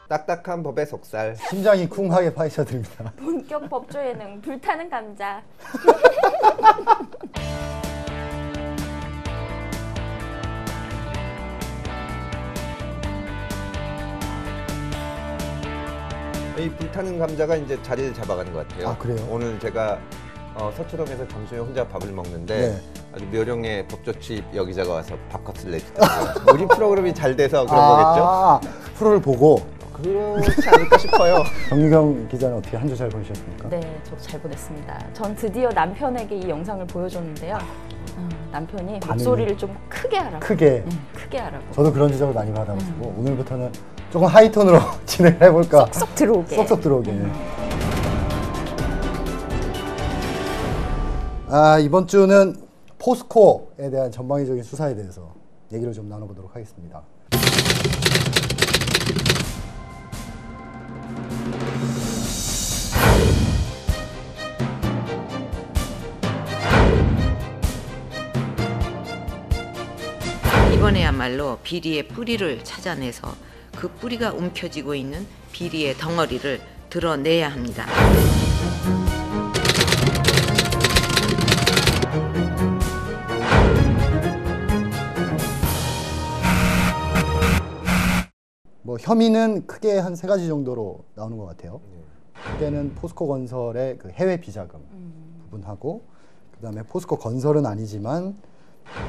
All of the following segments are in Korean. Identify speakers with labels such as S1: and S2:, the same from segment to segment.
S1: 딱딱한 법의 속살.
S2: 심장이 쿵하게 파헤쳐듭니다.
S3: 본격 법조 예능 불타는 감자.
S1: 이 불타는 감자가 이제 자리를 잡아가는 것 같아요.
S2: 아, 그래요?
S1: 오늘 제가 서초동에서 점심에 혼자 밥을 먹는데
S2: 네.
S1: 아주 묘령의 법조칩 여기자가 와서 밥값을 내주더라고요. 우리 프로그램이 잘 돼서 그런 거겠죠?
S2: 프로를 보고
S1: 그렇지 않을까 싶어요.
S2: 정유경 기자는 어떻게 한 주 잘 보내셨습니까?
S3: 네, 저도 잘 보냈습니다. 전 드디어 남편에게 이 영상을 보여줬는데요. 남편이 목소리를 좀 크게 하라고.
S2: 크게.
S3: 크게 하라고.
S2: 저도 그런 지적을 많이 받아가지고 오늘부터는 조금 하이톤으로 진행을 해볼까.
S3: 쏙쏙 들어오게.
S2: 쏙쏙 들어오게. 이번 주는 포스코에 대한 전방위적인 수사에 대해서 얘기를 좀 나눠보도록 하겠습니다.
S4: 이번에야말로 비리의 뿌리를 찾아내서 그 뿌리가 움켜쥐고 있는 비리의 덩어리를 드러내야 합니다.
S2: 혐의는 크게 한 3가지 정도로 나오는 것 같아요. 그때는 포스코 건설의 그 해외 비자금 부분하고, 그다음에 포스코 건설은 아니지만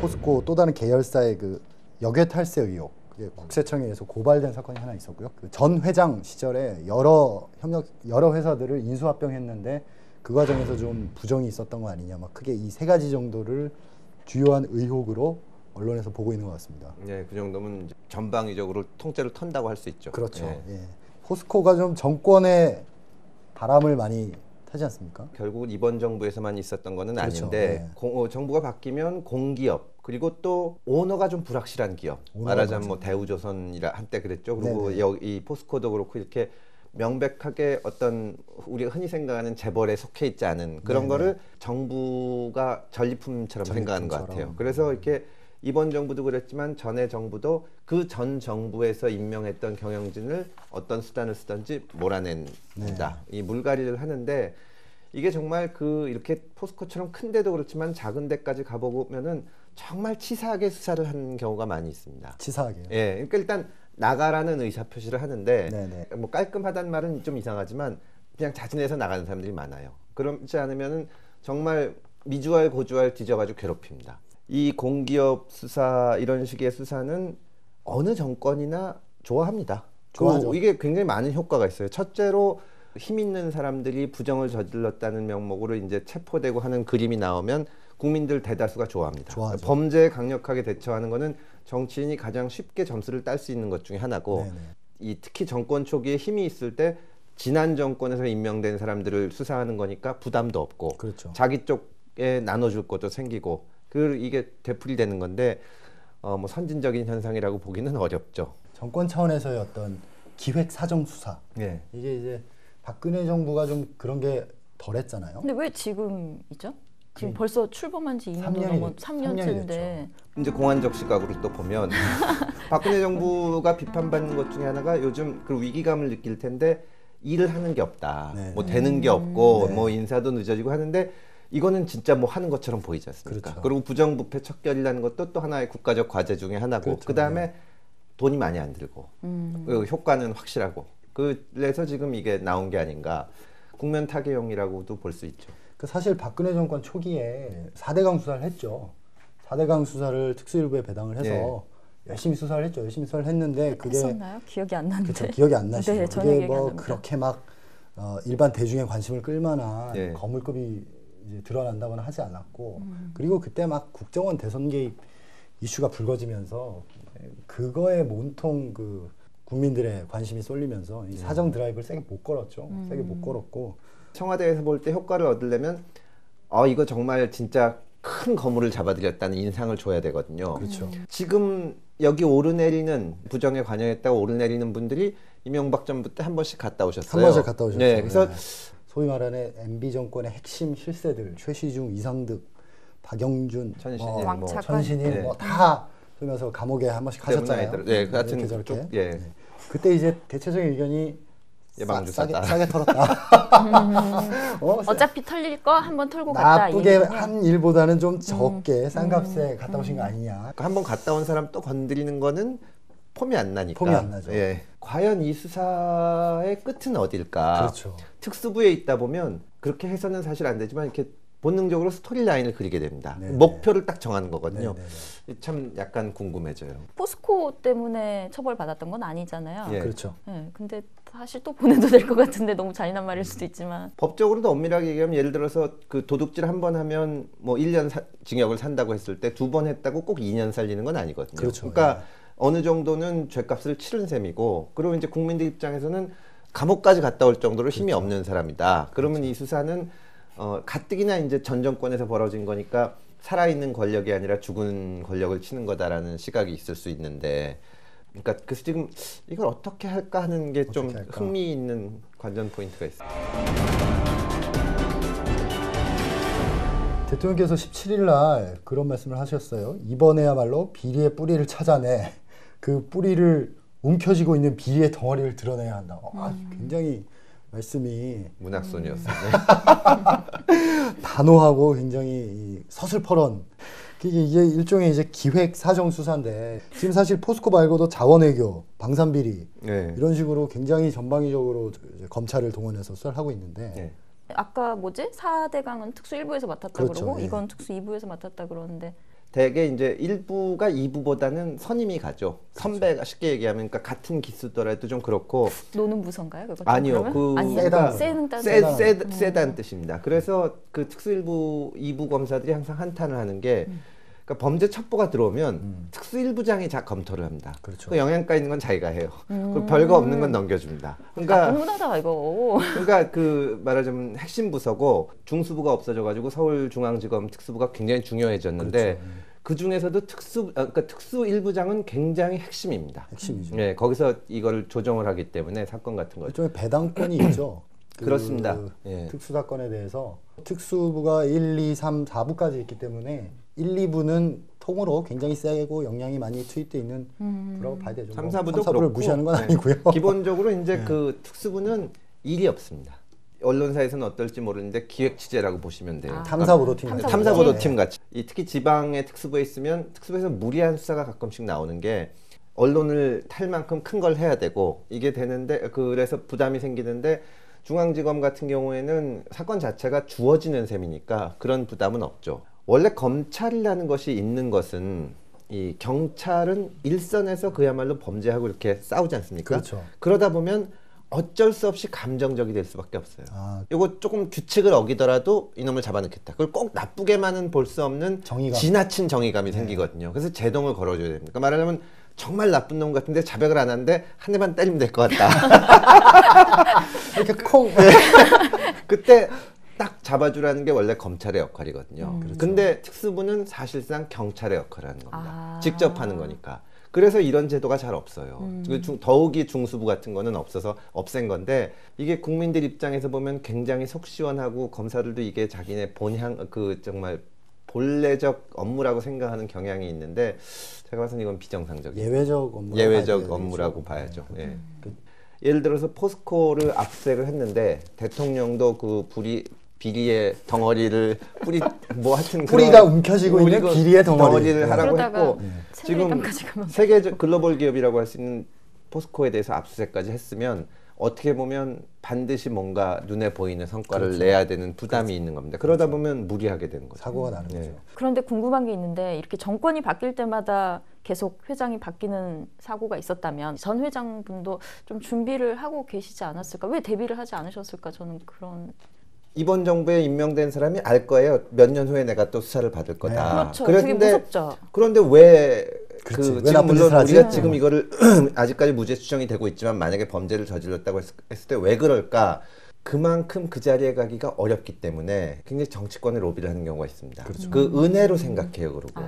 S2: 포스코 또 다른 계열사의 그 역외 탈세 의혹, 그게 국세청에 의해서 고발된 사건이 하나 있었고요. 그 전 회장 시절에 여러 회사들을 인수합병했는데 그 과정에서 좀 부정이 있었던 거 아니냐, 막 크게 이 3가지 정도를 주요한 의혹으로 언론에서 보고 있는 것 같습니다.
S1: 네, 그 정도면 이제 전방위적으로 통째로 턴다고 할 수 있죠.
S2: 그렇죠.
S1: 예.
S2: 예. 포스코가 좀 정권의 바람을 많이 타지 않습니까?
S1: 결국은 이번 정부에서만 있었던 거는
S2: 그렇죠.
S1: 아닌데
S2: 네.
S1: 정부가 바뀌면 공기업, 그리고 또 오너가 좀 불확실한 기업, 말하자면 뭐 대우조선이라 한때 그랬죠. 그리고 이 포스코도 그렇고 이렇게 명백하게 어떤 우리가 흔히 생각하는 재벌에 속해 있지 않은 그런 거를 정부가 전리품처럼 생각하는 것 같아요. 그래서 이렇게 이번 정부도 그랬지만 전의 정부도 그 전 정부에서 임명했던 경영진을 어떤 수단을 쓰든지 몰아낸다. 이 물갈이를 하는데, 이게 정말 이렇게 포스코처럼 큰 데도 그렇지만 작은 데까지 가보면은 정말 치사하게 수사를 하는 경우가 많이 있습니다.
S2: 치사하게요?
S1: 예, 그러니까 일단 나가라는 의사 표시를 하는데 뭐 깔끔하다는 말은 좀 이상하지만 그냥 자진해서 나가는 사람들이 많아요. 그렇지 않으면은 정말 미주알 고주알 뒤져가지고 괴롭힙니다. 이 공기업 수사, 이런 식의 수사는 어느 정권이나 좋아합니다.
S2: 좋아하죠.
S1: 이게 굉장히 많은 효과가 있어요. 첫째로 힘 있는 사람들이 부정을 저질렀다는 명목으로 이제 체포되고 하는 그림이 나오면 국민들 대다수가 좋아합니다.
S2: 좋아하죠.
S1: 범죄에 강력하게 대처하는 거는 정치인이 가장 쉽게 점수를 딸 수 있는 것 중에 하나고, 특히 정권 초기에 힘이 있을 때 지난 정권에서 임명된 사람들을 수사하는 거니까 부담도 없고,
S2: 그렇죠.
S1: 자기 쪽에 나눠줄 것도 생기고, 이게 되풀이되는 건데 뭐 선진적인 현상이라고 보기는 어렵죠.
S2: 정권 차원에서의 어떤 기획 사정 수사.
S1: 네.
S2: 이게 이제 박근혜 정부가 좀 그런 게 덜했잖아요.
S3: 근데 왜 지금이죠? 지금 벌써 출범한 지 2년도 넘어 3년째인데.
S1: 이제 공안적 시각으로 또 보면 박근혜 정부가 비판받는 것 중에 하나가 요즘 그 위기감을 느낄 텐데 일을 하는 게 없다. 뭐 되는 게 없고 뭐 인사도 늦어지고 하는데, 이거는 진짜 뭐 하는 것처럼 보이지 않습니까?
S2: 그렇죠.
S1: 그리고 부정부패 척결이라는 것도 또 하나의 국가적 과제 중에 하나고,
S2: 그렇죠.
S1: 그다음에 돈이 많이 안 들고 그리고 효과는 확실하고, 그래서 지금 이게 나온 게 아닌가. 국면 타개용이라고도 볼 수 있죠.
S2: 사실 박근혜 정권 초기에 4대강 수사를 했죠. 4대강 수사를 특수일부에 배당을 해서 열심히 수사를 했죠. 열심히 수사를 했는데 그게
S3: 했었나요? 기억이 안 나는데.
S2: 그렇죠. 기억이 안 나시죠.
S3: 네, 전혀
S2: 그게
S3: 기억이 안
S2: 뭐
S3: 납니다.
S2: 그렇게 막 일반 대중의 관심을 끌만한 거물급이 이제 드러난다고는 하지 않았고, 그리고 그때 막 국정원 대선 개입 이슈가 불거지면서 그거에 온통 국민들의 관심이 쏠리면서 이 사정 드라이브를 세게 못 걸었죠. 세게 못 걸었고,
S1: 청와대에서 볼 때 효과를 얻으려면 이거 정말 진짜 큰 거물을 잡아들였다는 인상을 줘야 되거든요.
S2: 그렇죠.
S1: 지금 여기 오르내리는, 부정에 관여했다고 오르내리는 분들이 이명박 정부 때 한 번씩 갔다 오셨어요.
S2: 한 번씩 갔다 오셨어요.
S1: 네, 그래서
S2: 소위 말하는 MB 정권의 핵심 실세들, 최시중, 이상득, 박영준,
S1: 천신일,
S2: 천신일 다 그러면서 감옥에 한 번씩 가셨잖아요.
S1: 네, 같은
S2: 저렇게.
S1: 쪽, 예.
S2: 그때 이제 대체적인 의견이
S1: 예방주사다.
S2: 싸게 털었다.
S3: 어차피 털릴 거 한번 털고 갔다.
S2: 나쁘게
S3: 이거군요.
S2: 한 일보다는 좀 적게 싼 값에 갔다 오신 거 아니냐.
S1: 한번 갔다 온 사람 또 건드리는 거는 폼이 안 나니까.
S2: 폼이 안 나죠.
S1: 예. 과연 이 수사의 끝은 어딜까?
S2: 그렇죠.
S1: 특수부에 있다 보면 그렇게 해서는 사실 안 되지만 이렇게 본능적으로 스토리 라인을 그리게 됩니다.
S2: 네네.
S1: 목표를 딱 정하는 거거든요.
S2: 네네네.
S1: 참 약간 궁금해져요.
S3: 포스코 때문에 처벌받았던 건 아니잖아요.
S1: 예.
S2: 그렇죠.
S3: 예, 근데 사실 또 보내도 될 것 같은데 너무 잔인한 말일 수도 있지만
S1: 법적으로도 엄밀하게 얘기하면 예를 들어서 그 도둑질 한 번 하면 뭐 1년 징역을 산다고 했을 때 2번 했다고 꼭 2년 살리는 건 아니거든요.
S2: 그렇죠.
S1: 그러니까 어느 정도는 죄값을 치른 셈이고 그리고 이제 국민들 입장에서는 감옥까지 갔다 올 정도로 힘이 없는 사람이다. 그러면 이 수사는 가뜩이나 이제 전 정권에서 벌어진 거니까 살아있는 권력이 아니라 죽은 권력을 치는 거다라는 시각이 있을 수 있는데 그러니까 그래서 지금 이걸 어떻게 할까 하는 게 좀 흥미있는 관전 포인트가 있어요.
S2: 대통령께서 17일 날 그런 말씀을 하셨어요. 이번에야말로 비리의 뿌리를 찾아내 그 뿌리를 움켜쥐고 있는 비리의 덩어리를 드러내야 한다. 굉장히 말씀이
S1: 문학소녀였어요.
S2: 단호하고 굉장히 서슬퍼런. 이게 일종의 이제 기획 사정 수사인데 지금 사실 포스코 말고도 자원외교, 방산비리
S1: 네.
S2: 이런 식으로 굉장히 전방위적으로 이제 검찰을 동원해서 수사를 하고 있는데
S1: 네.
S3: 아까 뭐지? 4대강은 특수 1부에서 맡았다
S2: 그렇죠,
S3: 그러고
S2: 예.
S3: 이건 특수 2부에서 맡았다 그러는데
S1: 대개 이제 1부가 2부보다는 선임이 가죠. 선배가 쉽게 얘기하면 그러니까 같은 기수더라도 좀 그렇고
S3: 노는 부서인가요? 그거
S1: 아니요.
S3: 그러면? 아니에요?
S2: 세단.
S3: 세단
S1: 뜻입니다. 그래서 그 특수 1부, 2부 검사들이 항상 한탄을 하는 게 그러니까 범죄 척보가 들어오면 특수 1부장이 검토를 합니다.
S2: 그렇죠.
S1: 그 영향가 있는 건 자기가 해요. 그 별거 없는 건 넘겨줍니다. 그러니까
S3: 나쁜 문화다 이거.
S1: 그러니까 그 말하자면 핵심 부서고 중수부가 없어져가지고 서울중앙지검 특수부가 굉장히 중요해졌는데
S2: 그렇죠.
S1: 그 중에서도 그러니까 특수 1부장은 굉장히 핵심입니다.
S2: 핵심이죠.
S1: 네, 거기서 이거를 조정을 하기 때문에 사건 같은 거.
S2: 일종의 배당권이 있죠.
S1: 그렇습니다. 예.
S2: 특수사건에 대해서 특수부가 1, 2, 3, 4부까지 있기 때문에 1, 2부는 통으로 굉장히 세고 영향이 많이 투입되어 있는 부라고 봐야 되죠.
S1: 3, 4부도
S2: 3, 4부를
S1: 그렇고
S2: 무시하는 건
S1: 네.
S2: 아니고요.
S1: 기본적으로 이제 그 특수부는 일이 없습니다. 언론사에서는 어떨지 모르는데 기획 취재라고 보시면 돼요.
S2: 탐사보도팀
S3: 탐사
S2: 같은
S1: 탐사보도팀 같이. 특히 지방의 특수부에 있으면 특수부에서 무리한 수사가 가끔씩 나오는 게 언론을 탈 만큼 큰 걸 해야 되고 이게 되는데 그래서 부담이 생기는데 중앙지검 같은 경우에는 사건 자체가 주어지는 셈이니까 그런 부담은 없죠. 원래 검찰이라는 것이 있는 것은 이 경찰은 일선에서 그야말로 범죄하고 이렇게 싸우지 않습니까?
S2: 그렇죠.
S1: 그러다 보면 어쩔 수 없이 감정적이 될 수밖에 없어요.
S2: 아.
S1: 이거 조금 규칙을 어기더라도 이놈을 잡아넣겠다. 그걸 꼭 나쁘게만은 볼 수 없는
S2: 정의감.
S1: 지나친 정의감이 생기거든요. 그래서 제동을 걸어줘야 됩니다. 그러니까 말하자면 정말 나쁜 놈 같은데 자백을 안 하는데 한 대만 때리면 될 것 같다.
S2: 이렇게 콩.
S1: 그때 딱 잡아주라는 게 원래 검찰의 역할이거든요. 근데 특수부는 사실상 경찰의 역할을 하는 겁니다. 직접 하는 거니까. 그래서 이런 제도가 잘 없어요. 더욱이 중수부 같은 거는 없어서 없앤 건데 이게 국민들 입장에서 보면 굉장히 속 시원하고 검사들도 이게 자기네 본향 정말 본래적 업무라고 생각하는 경향이 있는데 제가 봐서는 이건 비정상적이에요.
S2: 예외적
S1: 업무라고 봐야죠. 예. 예를 들어서 포스코를 압수색을 했는데 대통령도 그 비리의 덩어리를 하여튼
S2: 뿌리가 움켜쥐고 있는 비리의 덩어리를
S1: 하라고
S3: 그러다가
S1: 했고 지금 세계적 글로벌 기업이라고 할 수 있는 포스코에 대해서 압수색까지 했으면 어떻게 보면 반드시 뭔가 눈에 보이는 성과를
S2: 그렇죠.
S1: 내야 되는 부담이 있는 겁니다. 그러다 보면 무리하게 되는 거죠.
S2: 사고가 나는 거죠.
S3: 그런데 궁금한 게 있는데 이렇게 정권이 바뀔 때마다 계속 회장이 바뀌는 사고가 있었다면 전 회장분도 좀 준비를 하고 계시지 않았을까? 왜 대비를 하지 않으셨을까? 저는 그런...
S1: 이번 정부에 임명된 사람이 알 거예요. 몇 년 후에 내가 또 수사를 받을 거다.
S3: 그렇죠. 되게 무섭죠.
S1: 그런데 왜
S2: 그렇지. 왜
S1: 지금
S2: 나쁜
S1: 물론
S2: 짓을 하지?
S1: 우리가 지금 이거를 아직까지 무죄 추정이 되고 있지만 만약에 범죄를 저질렀다고 했을 때 왜 그럴까? 그만큼 그 자리에 가기가 어렵기 때문에 굉장히 정치권에 로비를 하는 경우가 있습니다.
S2: 그렇죠.
S1: 그 은혜로 생각해요, 그러고.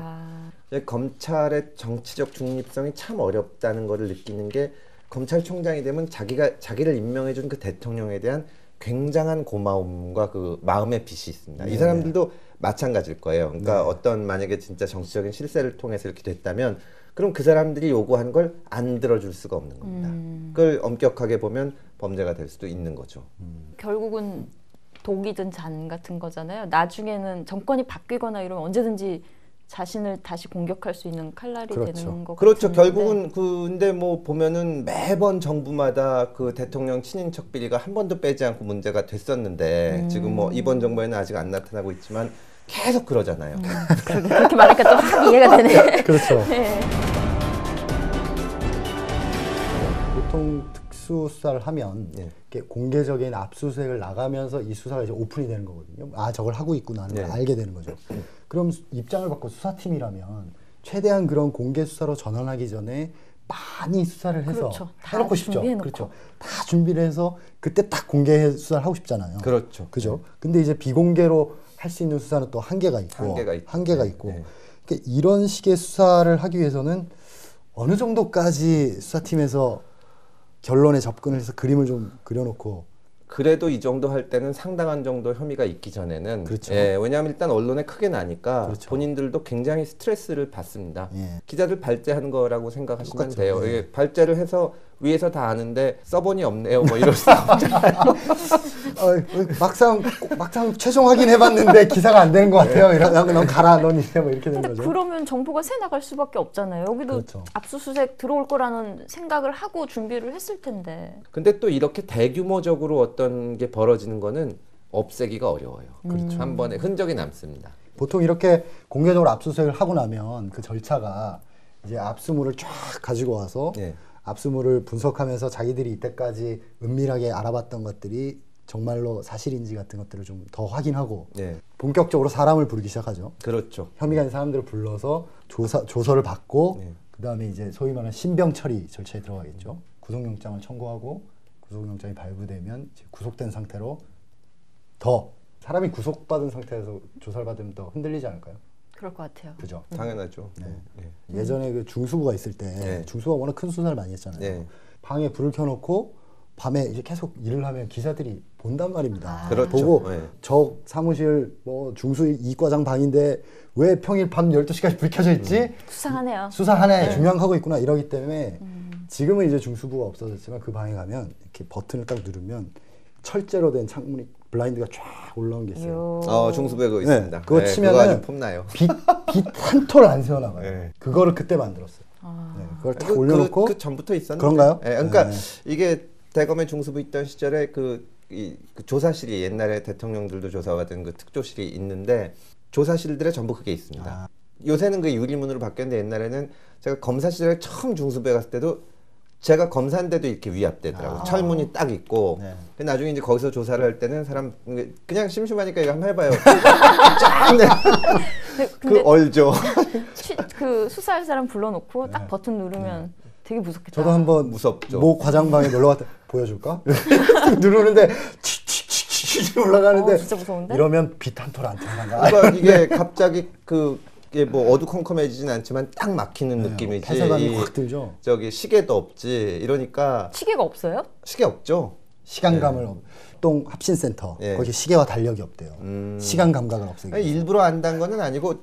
S1: 검찰의 정치적 중립성이 참 어렵다는 것을 느끼는 게 검찰총장이 되면 자기를 임명해준 그 대통령에 대한 굉장한 고마움과 그 마음의 빚이 있습니다. 이 사람들도 마찬가지일 거예요. 그러니까 어떤 만약에 진짜 정치적인 실세를 통해서 이렇게 됐다면 그럼 그 사람들이 요구한 걸 안 들어줄 수가 없는 겁니다. 그걸 엄격하게 보면 범죄가 될 수도 있는 거죠.
S3: 결국은 독이든 잔 같은 거잖아요. 나중에는 정권이 바뀌거나 이러면 언제든지 자신을 다시 공격할 수 있는 칼날이
S2: 그렇죠.
S3: 되는 것
S1: 그렇죠.
S3: 같은데.
S1: 결국은 근데 뭐 보면은 매번 정부마다 그 대통령 친인척 비리가 한 번도 빼지 않고 문제가 됐었는데 지금 뭐 이번 정부에는 아직 안 나타나고 있지만 계속 그러잖아요.
S3: 그렇게 말하니까 또 확 이해가 되네.
S2: 그렇죠.
S3: 네.
S2: 보통 특수수사를 하면
S1: 네.
S2: 이렇게 공개적인 압수수색을 나가면서 이 수사가 이제 오픈이 되는 거거든요. 아, 저걸 하고 있구나는 걸
S1: 네.
S2: 알게 되는 거죠. 그럼 입장을 바꿔 수사팀이라면 최대한 그런 공개 수사로 전환하기 전에 많이 수사를 해서
S3: 그렇죠. 다
S2: 해놓고 싶죠.
S3: 준비해놓고.
S2: 그렇죠. 다 준비를 해서 그때 딱 공개 수사를 하고 싶잖아요.
S1: 그렇죠.
S2: 그죠? 근데 이제 비공개로 할 수 있는 수사는 또 한계가 있고,
S1: 한계가 있죠. 네.
S2: 그러니까 이런 식의 수사를 하기 위해서는 어느 정도까지 수사팀에서 결론에 접근을 해서 그림을 좀 그려놓고.
S1: 그래도 이 정도 할 때는 상당한 정도 혐의가 있기 전에는
S2: 그렇죠.
S1: 예, 왜냐하면 일단 언론에 크게 나니까
S2: 그렇죠.
S1: 본인들도 굉장히 스트레스를 받습니다.
S2: 예.
S1: 기자들 발제하는 거라고 생각하시면
S2: 똑같죠.
S1: 돼요.
S2: 예.
S1: 이게 발제를 해서 위에서 다 아는데 서본이 없네요. 뭐 이럴 수 없잖아요.
S2: 막상 최종 확인해봤는데 기사가 안 되는 것 같아요. 이러면 넌 가라, 넌 이래 뭐 이렇게 되는
S3: 근데
S2: 거죠.
S3: 그러면 정보가 새 나갈 수밖에 없잖아요. 여기도
S2: 그렇죠.
S3: 압수수색 들어올 거라는 생각을 하고 준비를 했을 텐데.
S1: 근데 또 이렇게 대규모적으로 어떤 게 벌어지는 거는 없애기가 어려워요.
S2: 그렇죠.
S1: 한 번에 흔적이 남습니다.
S2: 보통 이렇게 공개적으로 압수수색을 하고 나면 그 절차가 이제 압수물을 쫙 가지고 와서
S1: 네.
S2: 압수물을 분석하면서 자기들이 이때까지 은밀하게 알아봤던 것들이 정말로 사실인지 같은 것들을 좀 더 확인하고
S1: 네.
S2: 본격적으로 사람을 부르기 시작하죠.
S1: 그렇죠.
S2: 혐의가 있는 사람들을 불러서 조서를 받고
S1: 네.
S2: 그다음에 이제 소위 말하는 신병 처리 절차에 들어가겠죠. 구속영장을 청구하고 구속영장이 발부되면 이제 구속된 상태로 더 사람이 구속받은 상태에서 조사를 받으면 더 흔들리지 않을까요?
S3: 그럴 것 같아요.
S2: 그죠?
S1: 당연하죠.
S2: 네.
S1: 네.
S2: 예전에 그 중수부가 있을 때
S1: 네.
S2: 중수부가 워낙 큰 수사를 많이 했잖아요.
S1: 네.
S2: 방에 불을 켜놓고 밤에 이제 계속 일을 하면 기자들이 본단 말입니다.
S1: 그렇죠.
S2: 보고
S1: 네.
S2: 저 사무실 뭐 중수 이과장 방인데 왜 평일 밤 12시까지 불 켜져 있지?
S3: 수상하네요.
S2: 수사하네. 중요한 거 하고 있구나. 이러기 때문에 지금은 이제 중수부가 없어졌지만 그 방에 가면 이렇게 버튼을 딱 누르면 철제로 된 창문이 블라인드가 쫙 올라온 게 있어요.
S1: 중수부에 그거 있습니다.
S2: 그거
S1: 네,
S2: 치면은
S1: 그거 아주 폼나요.
S2: 빛 한 톨 안 새어나가요.
S1: 네.
S2: 그거를 그때 만들었어요. 네, 그걸 딱 올려놓고
S1: 그 전부터 있었는데.
S2: 그런가요?
S1: 네, 그러니까
S2: 네.
S1: 이게 대검의 중수부 있던 시절에 그 조사실이 옛날에 대통령들도 조사받은 그 특조실이 있는데 조사실들에 전부 그게 있습니다. 요새는 그 유리문으로 바뀌었는데 옛날에는 제가 검사 시절에 처음 중수부에 갔을 때도 제가 검사인데도 이렇게 위압되더라고요. 철문이 딱 있고.
S2: 네.
S1: 근데 나중에 이제 거기서 조사를 할 때는 사람 그냥 심심하니까 이거 한번 해봐요. 쫙 내. 그 얼죠.
S3: 그 수사할 사람 불러놓고 딱 버튼 누르면 되게 무섭겠다.
S2: 저도 한번
S1: 무섭죠.
S2: 모 과장방에 놀러 갔다 보여줄까? 누르는데 치치치치 올라가는데
S3: 진짜 무서운데?
S2: 이러면 빛 한 톨 안 튀어나가.
S1: 그러니까 이게 갑자기 이게 뭐 어두컴컴해지진 않지만 딱 막히는 느낌이지.
S2: 폐쇄감이 확 들죠.
S1: 저기 시계도 없지. 이러니까
S3: 시계가 없어요?
S1: 시계 없죠.
S2: 시간감을 동 합신센터
S1: 예.
S2: 거기 시계와 달력이 없대요. 시간 감각을 없애기.
S1: 아니, 일부러 안단 거는 아니고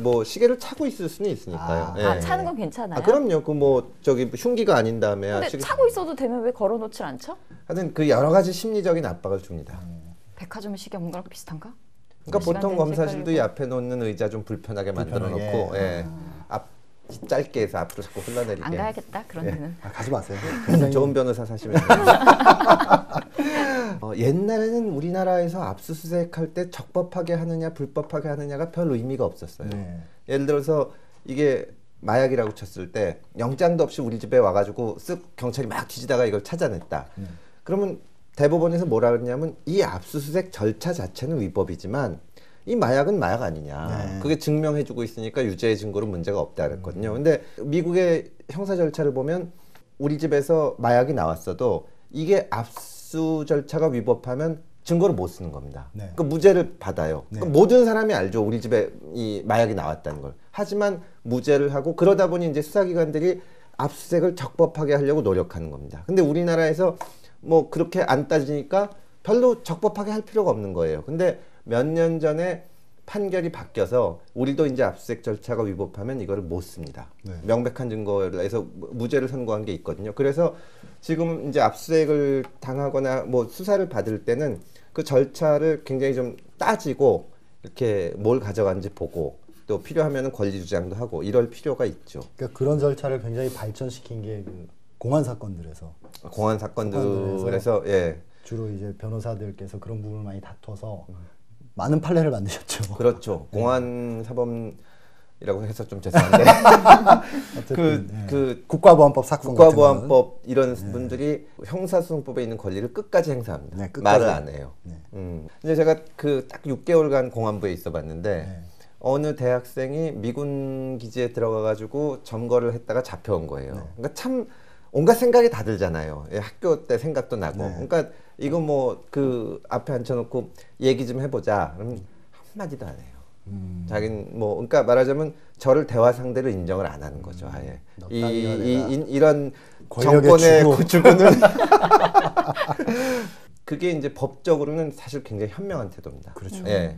S1: 뭐 시계를 차고 있을 수는 있으니까요. 예.
S3: 차는 건 괜찮아요?
S1: 그럼요. 그 뭐 흉기가 아닌 다음에
S3: 근데 차고 있어도 되면 왜 걸어놓질 않죠?
S1: 하여튼 그 여러 가지 심리적인 압박을 줍니다.
S3: 백화점 시계 뭔가 비슷한가?
S1: 그러니까 보통
S3: 시간대는
S1: 검사실도 이
S3: 헷갈리고.
S1: 앞에 놓는 의자 좀 불편하게 만들어
S2: 불편하게.
S1: 놓고 앞 짧게 해서 앞으로 자꾸 흘러내리게.
S3: 안 가야겠다 그런 데는.
S2: 가지 마세요.
S1: 좋은 변호사 사시면 옛날에는 우리나라에서 압수수색할 때 적법하게 하느냐 불법하게 하느냐가 별 의미가 없었어요.
S2: 네.
S1: 예를 들어서 이게 마약이라고 쳤을 때 영장도 없이 우리 집에 와가지고 쓱 경찰이 막 뒤지다가 이걸 찾아냈다. 그러면 대법원에서 뭐라 그러냐면 이 압수수색 절차 자체는 위법이지만 이 마약은 마약 아니냐.
S2: 네.
S1: 그게 증명해주고 있으니까 유죄의 증거로 문제가 없다 그랬거든요. 근데 미국의 형사 절차를 보면 우리 집에서 마약이 나왔어도 이게 압수 절차가 위법하면 증거를 못 쓰는 겁니다.
S2: 네.
S1: 그러니까 무죄를 받아요.
S2: 네.
S1: 그러니까 모든 사람이 알죠. 우리 집에 이 마약이 나왔다는 걸. 하지만 무죄를 하고 그러다 보니 이제 수사기관들이 압수수색을 적법하게 하려고 노력하는 겁니다. 근데 우리나라에서 뭐 그렇게 안 따지니까 별로 적법하게 할 필요가 없는 거예요. 근데 몇 년 전에 판결이 바뀌어서 우리도 이제 압수수색 절차가 위법하면 이거를 못 씁니다.
S2: 네.
S1: 명백한 증거를 해서 무죄를 선고한 게 있거든요. 그래서 지금 이제 압수수색을 당하거나 뭐 수사를 받을 때는 그 절차를 굉장히 좀 따지고 이렇게 뭘 가져간지 보고 또 필요하면은 권리 주장도 하고 이럴 필요가 있죠.
S2: 그러니까 그런 절차를 굉장히 발전시킨 게 그 공안 사건들에서
S1: 사건들에서 예.
S2: 주로 이제 변호사들께서 그런 부분을 많이 다퉈서 많은 판례를 만드셨죠.
S1: 그렇죠. 공안 사범이라고 해서 좀 죄송한데
S2: 어쨌든
S1: 그
S2: 국가보안법 사건
S1: 국가보안법 이런 분들이 형사소송법에 있는 권리를 끝까지 행사합니다.
S2: 네, 끝까지.
S1: 말을 안 해요.
S2: 네.
S1: 이제 제가 그 딱 6개월간 공안부에 있어봤는데
S2: 네.
S1: 어느 대학생이 미군 기지에 들어가가지고 점거를 했다가 잡혀온 거예요.
S2: 네.
S1: 그러니까 참 온갖 생각이 다 들잖아요. 예, 학교 때 생각도 나고.
S2: 네.
S1: 그러니까 이거 뭐 그 앞에 앉혀놓고 얘기 좀 해보자. 그럼 한마디도 안 해요. 자기는 뭐 그러니까 말하자면 저를 대화 상대로 인정을 안 하는 거죠. 아예 이런 정권의 구축은 그게 이제 법적으로는 사실 굉장히 현명한 태도입니다.
S2: 그렇죠.
S1: 예.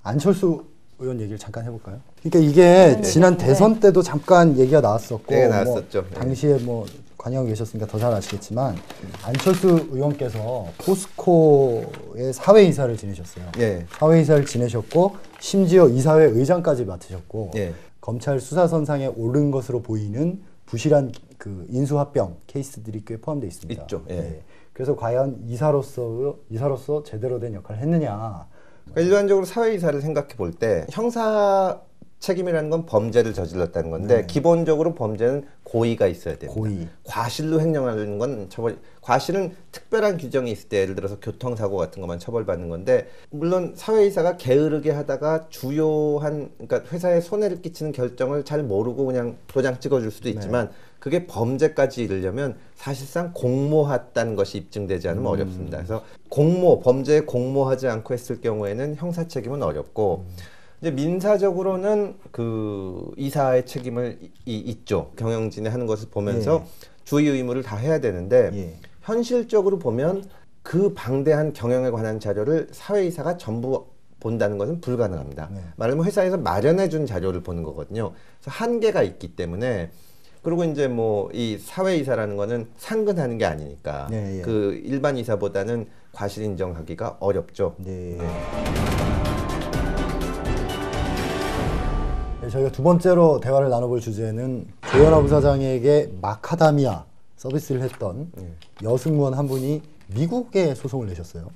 S2: 안철수 의원 얘기를 잠깐 해볼까요? 그러니까 이게 지난 대선 때도 잠깐 얘기가 나왔었고,
S1: 네, 나왔었죠.
S2: 뭐 당시에 뭐 관여하고 계셨으니까 더 잘 아시겠지만 안철수 의원께서 포스코의 사회이사를 지내셨어요.
S1: 예.
S2: 사회이사를 지내셨고 심지어 이사회 의장까지 맡으셨고
S1: 예.
S2: 검찰 수사선상에 오른 것으로 보이는 부실한 그 인수합병 케이스들이 꽤 포함되어 있습니다.
S1: 있죠. 예.
S2: 그래서 과연 이사로서 제대로 된 역할을 했느냐.
S1: 그러니까 일반적으로 사회이사를 생각해 볼 때 형사 책임이라는 건 범죄를 저질렀다는 건데
S2: 네.
S1: 기본적으로 범죄는 고의가 있어야 됩니다.
S2: 고의.
S1: 과실로 횡령하는 건 처벌. 과실은 특별한 규정이 있을 때 예를 들어서 교통사고 같은 것만 처벌받는 건데 물론 사회이사가 게으르게 하다가 주요한 그러니까 회사에 손해를 끼치는 결정을 잘 모르고 그냥 도장 찍어줄 수도 있지만 그게 범죄까지 이르려면 사실상 공모했다는 것이 입증되지 않으면 어렵습니다. 그래서 범죄에 공모하지 않고 했을 경우에는 형사 책임은 어렵고 이제 민사적으로는 그 이사의 책임을 있죠. 경영진이 하는 것을 보면서 주의 의무를 다 해야 되는데 현실적으로 보면 그 방대한 경영에 관한 자료를 사회이사가 전부 본다는 것은 불가능합니다. 말하자면 회사에서 마련해 준 자료를 보는 거거든요. 그래서 한계가 있기 때문에 그리고 이제 뭐 이 사회이사라는 거는 상근하는 게 아니니까 그 일반 이사보다는 과실 인정하기가 어렵죠.
S2: 네, 저희가 두 번째로 대화를 나눠볼 주제는 조현아 부사장에게 마카다미아 서비스를 했던 여승무원 한 분이 미국에 소송을 내셨어요.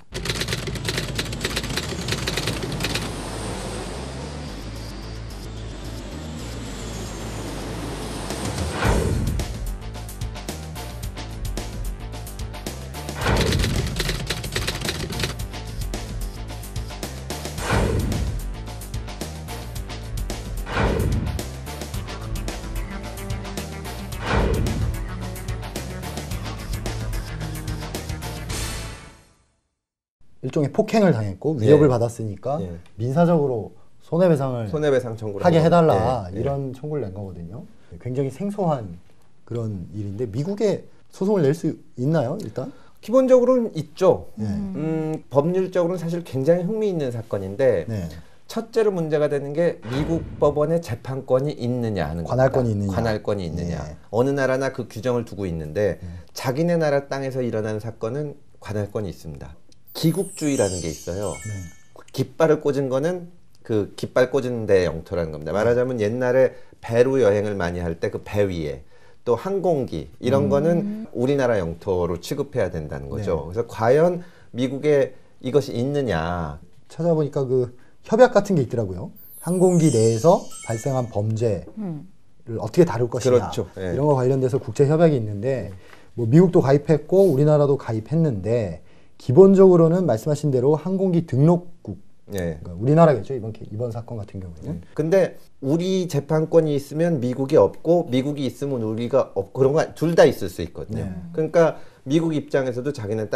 S2: 일종의 폭행을 당했고 위협을 받았으니까 민사적으로 손해배상 청구를 하게 해달라 이런 청구를 낸 거거든요. 굉장히 생소한 그런 일인데 미국에 소송을 낼 수 있나요? 일단
S1: 기본적으로는 있죠. 법률적으로는 사실 굉장히 흥미있는 사건인데 첫째로 문제가 되는 게 미국 법원에 재판권이 있느냐 하는
S2: 관할권이
S1: 겁니다.
S2: 있느냐.
S1: 관할권이 있느냐. 어느 나라나 그 규정을 두고 있는데 자기네 나라 땅에서 일어나는 사건은 관할권이 있습니다. 기국주의라는 게 있어요. 깃발을 꽂은 거는 그 깃발 꽂은 데 영토라는 겁니다. 말하자면 옛날에 배로 여행을 많이 할 때 그 배 위에 또 항공기 이런 거는 우리나라 영토로 취급해야 된다는 거죠. 그래서 과연 미국에 이것이 있느냐.
S2: 찾아보니까 그 협약 같은 게 있더라고요. 항공기 내에서 발생한 범죄를 어떻게 다룰 것이냐.
S1: 그렇죠.
S2: 이런 거 관련돼서 국제 협약이 있는데 뭐 미국도 가입했고 우리나라도 가입했는데 기본적으로는 말씀하신 대로 항공기 등록국 그러니까 우리나라겠죠. 이번 사건 같은 경우에는.
S1: 근데 우리 재판권이 있으면 미국이 없고 미국이 있으면 우리가 없고 그런 거 둘 다 있을 수 있거든요. 그러니까 미국 입장에서도 자기네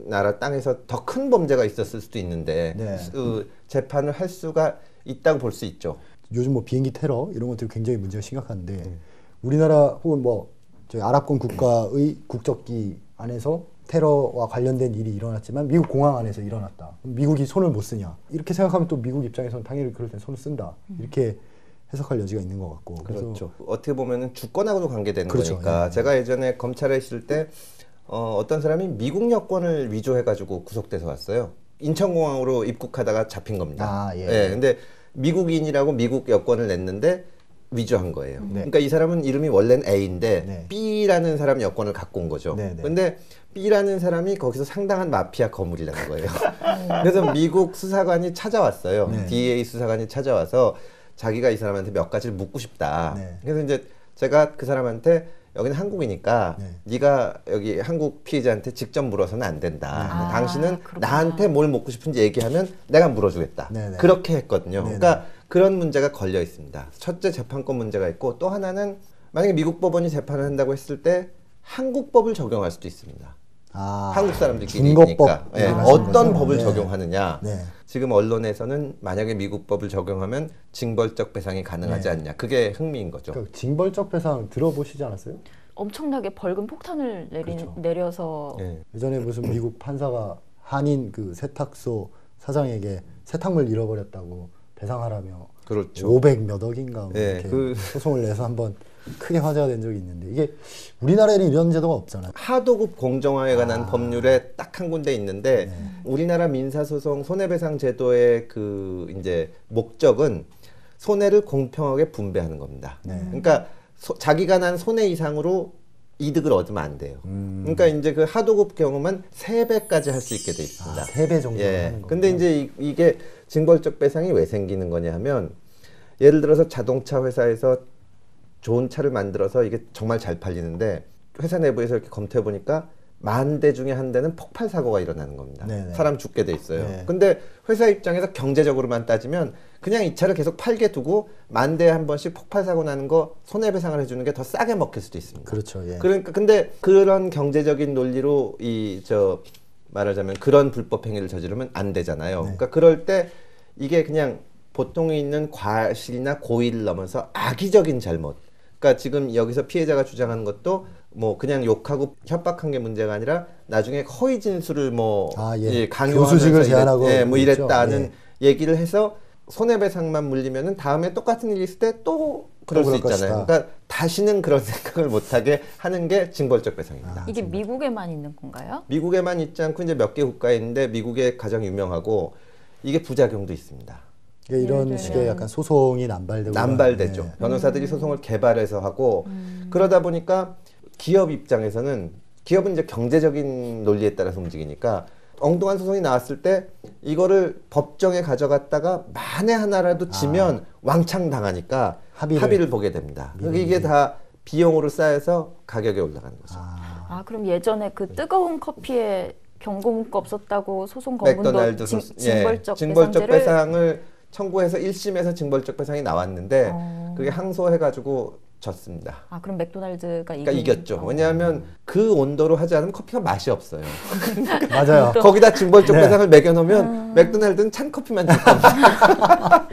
S1: 나라 땅에서 더 큰 범죄가 있었을 수도 있는데 그 재판을 할 수가 있다고 볼 수 있죠.
S2: 요즘 뭐 비행기 테러 이런 것들이 굉장히 문제가 심각한데 우리나라 혹은 뭐 저희 아랍권 국가의 국적기 안에서 테러와 관련된 일이 일어났지만 미국 공항 안에서 일어났다. 그럼 미국이 손을 못 쓰냐? 이렇게 생각하면 또 미국 입장에서는 당연히 그럴 땐 손을 쓴다. 이렇게 해석할 여지가 있는 것 같고.
S1: 그렇죠. 어떻게 보면은 주권하고도 관계되는
S2: 그렇죠.
S1: 거니까.
S2: 예.
S1: 제가 예전에 검찰에 있을 때 어떤 사람이 미국 여권을 위조해가지고 구속돼서 왔어요. 인천공항으로 입국하다가 잡힌 겁니다.
S2: 아, 예.
S1: 근데 미국인이라고 미국 여권을 냈는데 위조한 거예요.
S2: 네.
S1: 그러니까 이 사람은 이름이 원래는 A인데
S2: 네.
S1: B라는 사람 여권을 갖고 온 거죠.
S2: 네, 네.
S1: 근데 B라는 사람이 거기서 상당한 마피아 거물이라는 거예요. 그래서 미국 수사관이 찾아왔어요.
S2: 네.
S1: DEA 수사관이 찾아와서 자기가 이 사람한테 몇 가지를 묻고 싶다.
S2: 네.
S1: 그래서 이제 제가 그 사람한테 여기는 한국이니까
S2: 네.
S1: 네가 여기 한국 피해자한테 직접 물어서는 안 된다.
S3: 아,
S1: 당신은
S3: 그렇구나.
S1: 나한테 뭘 묻고 싶은지 얘기하면 내가 물어주겠다.
S2: 네네.
S1: 그렇게 했거든요.
S2: 네네.
S1: 그러니까 그런 문제가 걸려 있습니다. 첫째 재판권 문제가 있고 또 하나는 만약에 미국 법원이 재판을 한다고 했을 때 한국 법을 적용할 수도 있습니다.
S2: 아,
S1: 한국 사람들끼리
S2: 중거법
S1: 있으니까 예,
S2: 얘기하시는
S1: 어떤
S2: 거죠?
S1: 법을
S2: 네.
S1: 적용하느냐.
S2: 네.
S1: 지금 언론에서는 만약에 미국 법을 적용하면 징벌적 배상이 가능하지
S2: 네.
S1: 않냐. 그게 흥미인 거죠.
S2: 그 징벌적 배상 들어보시지 않았어요?
S3: 엄청나게 벌금 폭탄을
S2: 그렇죠.
S3: 내려서
S1: 예.
S2: 예전에 무슨 미국 판사가 한인 그 세탁소 사장에게 세탁물 잃어버렸다고 배상하라며
S1: 그렇죠.
S2: 500 몇 억인가 뭐
S1: 예,
S2: 이렇게
S1: 그-
S2: 소송을 내서 한번 크게 화제가 된 적이 있는데 이게 우리나라에는 이런 제도가 없잖아요.
S1: 하도급 공정화에 관한 법률에 딱 한 군데 있는데
S2: 네.
S1: 우리나라 민사소송 손해배상 제도의 그 이제 목적은 손해를 공평하게 분배하는 겁니다.
S2: 네.
S1: 그러니까 자기가 난 손해 이상으로 이득을 얻으면 안 돼요. 그러니까 이제 그 하도급 경우만 3배까지 할 수 있게 돼 있습니다.
S2: 3배 정도
S1: 예.
S2: 하는 거.
S1: 근데 이제 이게 징벌적 배상이 왜 생기는 거냐 하면 예를 들어서 자동차 회사에서 좋은 차를 만들어서 이게 정말 잘 팔리는데 회사 내부에서 이렇게 검토해 보니까 10,000대 중에 한 대는 폭발 사고가 일어나는 겁니다.
S2: 네네.
S1: 사람 죽게 돼 있어요.
S2: 네.
S1: 근데 회사 입장에서 경제적으로만 따지면 그냥 이 차를 계속 팔게 두고 10,000대에 한 번씩 폭발 사고 나는 거 손해배상을 해주는 게 더 싸게 먹힐 수도 있습니다.
S2: 그렇죠. 예.
S1: 그러니까 근데 그런 경제적인 논리로 말하자면 그런 불법 행위를 저지르면 안 되잖아요.
S2: 네.
S1: 그러니까 그럴 때 이게 그냥 보통에 있는 과실이나 고의를 넘어서 악의적인 잘못. 그러니까 지금 여기서 피해자가 주장하는 것도 뭐 그냥 욕하고 협박한 게 문제가 아니라 나중에 허위 진술을 뭐
S2: 아, 예.
S1: 강요하면서
S2: 교수직을 제안하고
S1: 뭐
S2: 그랬죠.
S1: 이랬다는
S2: 예.
S1: 얘기를 해서 손해배상만 물리면은 다음에 똑같은 일이 있을 때 또 그럴 수
S2: 그럴
S1: 있잖아요.
S2: 것이다.
S1: 그러니까 다시는 그런 생각을 못하게 하는 게 징벌적 배상입니다.
S3: 이게 미국에만 있는 건가요?
S1: 미국에만 있지 않고 이제 몇 개 국가에 있는데 미국에 가장 유명하고 이게 부작용도 있습니다.
S2: 이게 이런
S3: 예를
S2: 식의
S3: 들면-
S2: 약간 소송이 남발되고
S1: 남발되죠.
S2: 네.
S1: 변호사들이 소송을 개발해서 하고 그러다 보니까 기업 입장에서는 기업은 이제 경제적인 논리에 따라서 움직이니까 엉뚱한 소송이 나왔을 때 이거를 법정에 가져갔다가 만에 하나라도 지면 왕창 당하니까 합의를 보게 됩니다. 이게 다 비용으로 쌓여서 가격이 올라가는 거죠.
S3: 아, 그럼 예전에 그 뜨거운 커피에 경고 문구 없었다고 소송 건분도
S1: 맥도날드
S3: 징벌적
S1: 징벌적
S3: 배상제를
S1: 배상을 청구해서 1심에서 징벌적 배상이 나왔는데 그게 항소해가지고 졌습니다.
S3: 아, 그럼 맥도날드가
S1: 그러니까 이겼죠. 왜냐하면 그 온도로 하지 않으면 커피가 맛이 없어요.
S2: 맞아요.
S1: 거기다 징벌적
S2: 네.
S1: 배상을 매겨놓으면 맥도날드는 찬 커피만 줄 겁니다.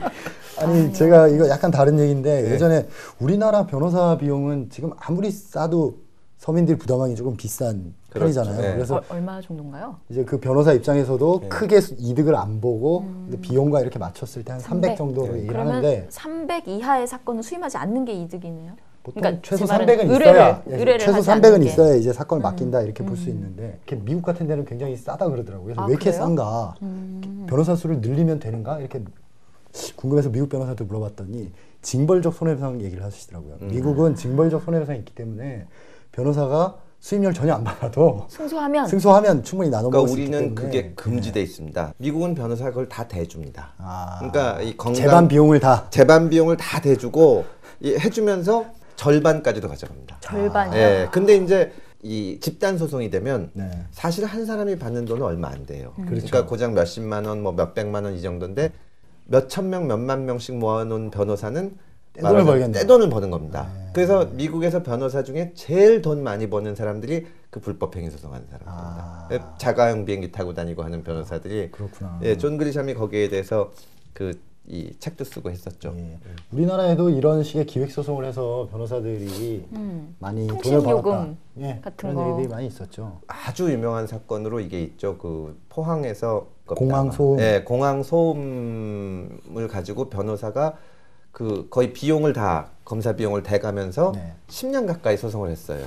S2: 아니 제가 이거 약간 다른 얘기인데 예전에 우리나라 변호사 비용은 지금 아무리 싸도 서민들이 부담하기 조금 비싼
S1: 그렇죠.
S2: 편이잖아요.
S1: 네.
S2: 그래서
S3: 얼마 정도인가요?
S2: 이제 그 변호사 입장에서도 크게 이득을 안 보고 근데 비용과 이렇게 맞췄을 때 한 300 정도로 얘기를
S3: 그러면
S2: 하는데
S3: 300 이하의 사건은 수임하지 않는 게 이득이네요.
S2: 보통
S3: 그러니까
S2: 최소
S3: 제 말은
S2: 300은
S3: 의뢰를
S2: 있어야
S3: 최소
S2: 최소
S3: 하지
S2: 300은
S3: 않는 게.
S2: 있어야 이제 사건을 맡긴다 이렇게 볼 수 있는데 이렇게 미국 같은 데는 굉장히 싸다 그러더라고요. 그래서
S3: 아,
S2: 왜 이렇게
S3: 그래요?
S2: 싼가? 변호사 수를 늘리면 되는가? 이렇게 궁금해서 미국 변호사한테 물어봤더니 징벌적 손해배상 얘기를 하시더라고요. 미국은 징벌적 손해배상이 있기 때문에 변호사가 수임료를 전혀 안 받아도 승소하면 충분히 나눠
S1: 그러니까
S2: 먹을 수 있기
S1: 우리는
S2: 때문에
S1: 그게 금지돼 있습니다. 미국은 변호사가 그걸 다 대줍니다.
S2: 아,
S1: 그러니까 이 건강
S2: 재반 비용을 다
S1: 재반 비용을 다 대주고 해주면서 절반까지도 가져갑니다.
S3: 절반이요?
S1: 예. 근데 이제 이 집단 소송이 되면
S2: 네.
S1: 사실 한 사람이 받는 돈은 얼마 안 돼요.
S2: 그렇죠.
S1: 그러니까 고작 몇십만 원, 뭐 몇백만 원 이 정도인데 몇천 명, 몇만 명씩 모아놓은 변호사는
S2: 떼돈을
S1: 말하자면
S2: 벌겠네요.
S1: 떼돈을 버는 겁니다. 그래서 미국에서 변호사 중에 제일 돈 많이 버는 사람들이 그 불법행위 소송하는 사람들입니다. 자가용 비행기 타고 다니고 하는 변호사들이
S2: 그렇구나.
S1: 예, 존 그리샴이 거기에 대해서 그 이 책도 쓰고 했었죠.
S2: 예. 우리나라에도 이런 식의 기획 소송을 해서 변호사들이 많이 돈을
S3: 통신요금
S2: 받았다. 예,
S3: 같은
S2: 그런
S3: 거.
S2: 일들이 많이 있었죠.
S1: 아주 유명한 사건으로 이게 있죠. 그 포항에서
S2: 공항 소음.
S1: 예, 공항 소음을 가지고 변호사가 그 거의 비용을 다 검사 비용을 대가면서
S2: 네.
S1: 10년 가까이 소송을 했어요.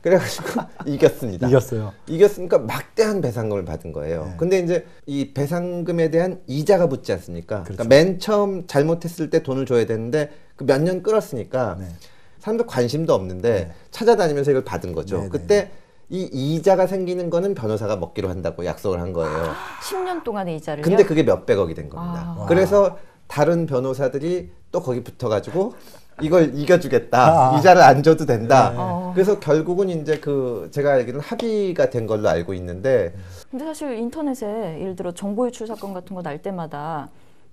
S1: 그래가지고 이겼습니다.
S2: 이겼어요.
S1: 이겼으니까 막대한 배상금을 받은 거예요.
S2: 네.
S1: 근데 이제 이 배상금에 대한 이자가 붙지 않습니까?
S2: 그렇죠.
S1: 그러니까 맨 처음 잘못했을 때 돈을 줘야 되는데 그 몇 년 끌었으니까
S2: 네.
S1: 사람들 관심도 없는데
S2: 네.
S1: 찾아다니면서 이걸 받은 거죠.
S2: 네,
S1: 그때 이 이자가 생기는 거는 변호사가 먹기로 한다고 약속을 한 거예요.
S3: 10년 동안의 이자를요?
S1: 근데 그게 몇백억이 된 겁니다.
S3: 아.
S1: 그래서 다른 변호사들이 또 거기 붙어가지고 이걸 이겨주겠다. 이자를 안 줘도 된다.
S3: 네.
S1: 그래서 결국은 이제 그 제가 알기로는 합의가 된 걸로 알고 있는데
S3: 근데 사실 인터넷에 예를 들어 정보 유출 사건 같은 거 날 때마다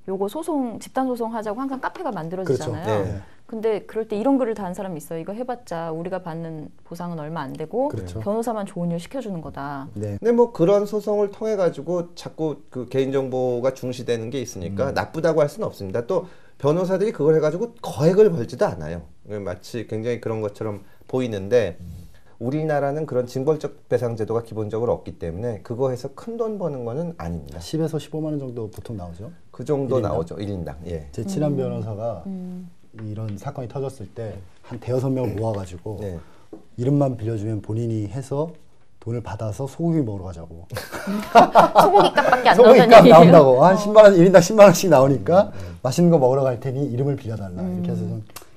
S3: 요거 소송 집단 소송 하자고 항상 카페가 만들어지잖아요.
S1: 그렇죠. 네.
S3: 근데 그럴 때 이런 글을 다는 사람이 있어요. 이거 해봤자 우리가 받는 보상은 얼마 안 되고
S2: 그렇죠.
S3: 변호사만 좋은 일 시켜주는 거다.
S2: 네.
S1: 근데 뭐 그런 소송을 통해 가지고 자꾸 그 개인정보가 중시되는 게 있으니까 나쁘다고 할 수는 없습니다. 또 변호사들이 그걸 해가지고 거액을 벌지도 않아요. 마치 굉장히 그런 것처럼 보이는데 우리나라는 그런 징벌적 배상 제도가 기본적으로 없기 때문에 그거 해서 큰 돈 버는 거는 아닙니다.
S2: 10에서 15만 원 정도 보통 나오죠.
S1: 그 정도
S2: 1인당?
S1: 나오죠. 1인당. 예.
S2: 제 친한 변호사가 이런 사건이 터졌을 때 한 대여섯 명을 모아가지고
S1: 네.
S2: 이름만 빌려주면 본인이 해서 돈을 받아서 소고기 먹으러 가자고.
S3: 소고기 값밖에 안
S2: 소고기 값
S3: 나온다는 얘기예요.
S2: 나온다고. 한 10만 원, 1인당 10만 원씩 나오니까 맛있는 거 먹으러 갈 테니 이름을 빌려달라. 이렇게 해서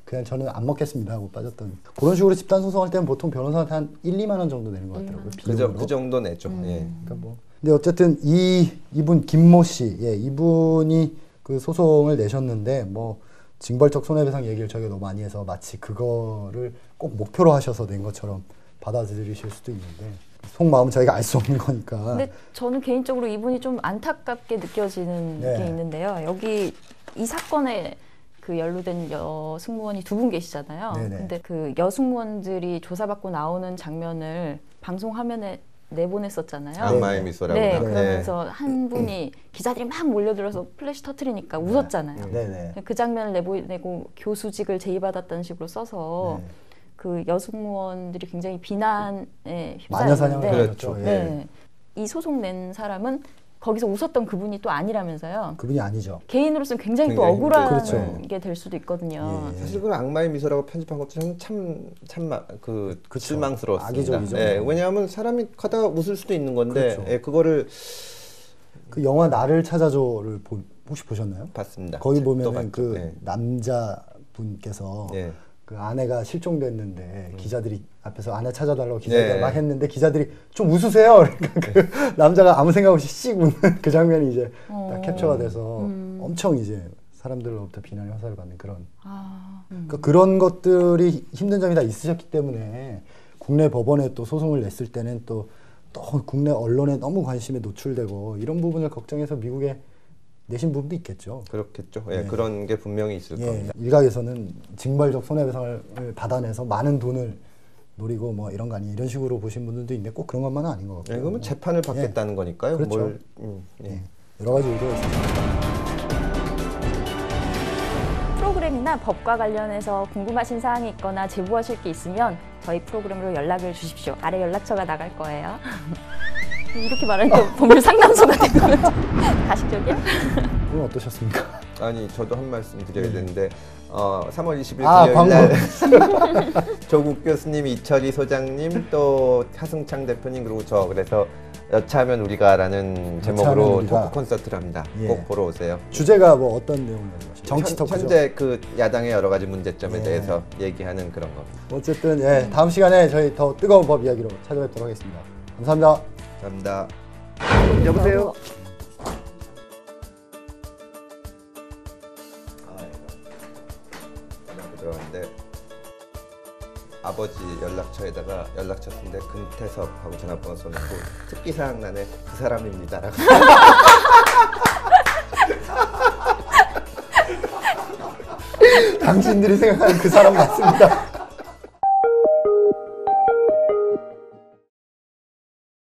S2: 그냥 저는 안 먹겠습니다 하고 빠졌던. 그런 식으로 집단 소송할 때는 보통 변호사한테 한 1, 2만 원 정도 내는 것 같더라고요. 비용으로.
S1: 그 정도 내죠. 예.
S2: 그러니까 뭐. 근데 어쨌든 이분 김모 씨, 예, 이분이 그 소송을 내셨는데 뭐 징벌적 손해배상 얘기를 저희가 너무 많이 해서 마치 그거를 꼭 목표로 하셔서 낸 것처럼 받아들이실 수도 있는데 속마음 저희가 알 수 없는 거니까.
S3: 근데 저는 개인적으로 이분이 좀 안타깝게 느껴지는
S2: 네.
S3: 게 있는데요. 여기 이 사건에 그 연루된 여승무원이 두 분 계시잖아요.
S2: 네네.
S3: 근데 그 여승무원들이 조사받고 나오는 장면을 방송 화면에 내보냈었잖아요.
S1: 악마의 미소라고.
S3: 네,
S1: 하죠.
S3: 그러면서 한 분이 기자들이 막 몰려들어서 플래시 터트리니까 웃었잖아요.
S2: 네네.
S3: 그 장면을 내보내고 교수직을 제의받았다는 식으로 써서
S2: 네.
S3: 그 여승무원들이 굉장히 비난에
S2: 마녀사냥을
S3: 휩싸였는데
S1: 그렇죠.
S2: 하셨죠. 예.
S3: 네. 이 소송 낸 사람은 거기서 웃었던 그분이 또 아니라면서요.
S2: 그분이 아니죠.
S3: 개인으로서는 굉장히 또
S1: 굉장히
S3: 억울하게
S2: 그렇죠.
S3: 될 수도 있거든요.
S2: 예.
S1: 사실 그 악마의 미소라고 편집한 것도 그
S2: 그쵸.
S1: 실망스러웠습니다.
S2: 악의적이죠.
S1: 예, 왜냐하면 사람이 가다가 웃을 수도 있는 건데
S2: 그렇죠.
S1: 예, 그거를
S2: 그 영화 나를 찾아줘를 혹시 보셨나요?
S1: 봤습니다.
S2: 거기
S1: 책도
S2: 보면은
S1: 봤죠.
S2: 그
S1: 예.
S2: 남자분께서
S1: 예.
S2: 그 아내가 실종됐는데 기자들이 앞에서 아내 찾아달라고 기자들이
S1: 네.
S2: 막 했는데 기자들이 좀 웃으세요. 그러니까 그 남자가 아무 생각 없이 씩 웃는 그 장면이 이제 딱 캡처가 돼서 엄청 이제 사람들로부터 비난의 화살을 받는 그런 그러니까 그런 것들이 힘든 점이 다 있으셨기 때문에 국내 법원에 또 소송을 냈을 때는 또 국내 언론에 너무 관심에 노출되고 이런 부분을 걱정해서 미국에 내신 부분도 있겠죠.
S1: 그렇겠죠. 예,
S2: 네.
S1: 그런 게 분명히 있을
S2: 예,
S1: 겁니다.
S2: 일각에서는 징벌적 손해배상을 받아내서 많은 돈을 노리고 뭐 이런 거 아니 이런 식으로 보신 분들도 있는데 꼭 그런 것만은 아닌 것 같고요.
S1: 예, 그러면 재판을 받겠다는 거니까요.
S2: 그렇죠.
S1: 뭘, 예.
S2: 예, 여러 가지 의도가 있습니다.
S3: 프로그램이나 법과 관련해서 궁금하신 사항이 있거나 제보하실 게 있으면 저희 프로그램으로 연락을 주십시오. 아래 연락처가 나갈 거예요. 이렇게 말하니까 법률 상담소가 된 거예요. 가식적이야?
S2: 오늘 어떠셨습니까?
S1: 아니 저도 한 말씀 드려야 되는데 3월 20일
S2: 아,
S1: 금요일 날 조국 교수님, 이철희 소장님, 또 하승창 대표님 그리고 저 그래서 여차하면 우리가라는 제목으로
S2: 우리가.
S1: 토크 콘서트를 합니다.
S2: 예.
S1: 꼭 보러 오세요.
S2: 주제가 뭐 어떤 내용을 가지고 하시나요? 정치 토크죠.
S1: 현재 그 야당의 여러 가지 문제점에
S2: 예.
S1: 대해서 얘기하는 그런 겁니다.
S2: 어쨌든 예, 다음 시간에 저희 더 뜨거운 법 이야기로 찾아뵙도록 하겠습니다. 감사합니다.
S1: 감사합니다. 여보세요. 들어갔는데 아버지 연락처에다가 연락처 쓴데 금태섭하고 전화번호 써놓고 특기사항란에 그 사람입니다라고.
S2: 당신들이 생각하는 그 사람 맞습니다.